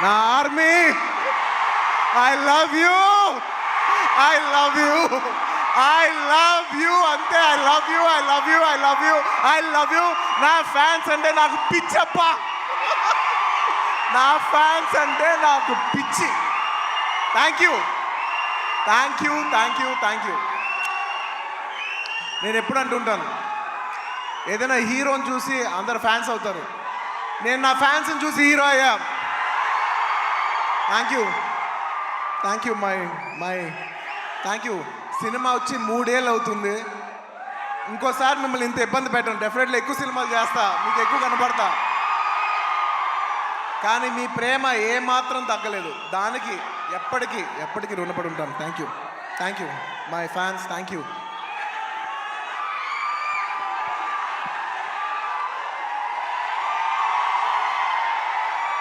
నా army, I love you, I love you, I love you, అంతే. I love you, I love you, I love you, I love you. నా fans అంటే నాకు పిచ్చప్ప, నా fans అంటే నాకు పిచ్చి. Thank you, thank you, thank you, thank you. నేను ఎప్పుడు అంటుంటాను, ఏదైనా హీరోని చూసి అందరు ఫ్యాన్స్ అవుతారు. నేను నా ఫ్యాన్స్ని చూసి హీరో అయ్యా. Thank you, thank you, my thank you. Cinema వచ్చి 3 ఏళ్ళు అవుతుంది. ఇంకోసారి మిమ్మల్ని ఇంత ఇబ్బంది పెట్టను. డెఫినెట్లీ ఎక్కువ సినిమాలు చేస్తా, మీకు ఎక్కువ కనపడతా. కానీ మీ ప్రేమ ఏమాత్రం తగ్గలేదు. దానికి ఎప్పటికీ రుణపడి ఉంటాను. Thank you, my fans, thank you.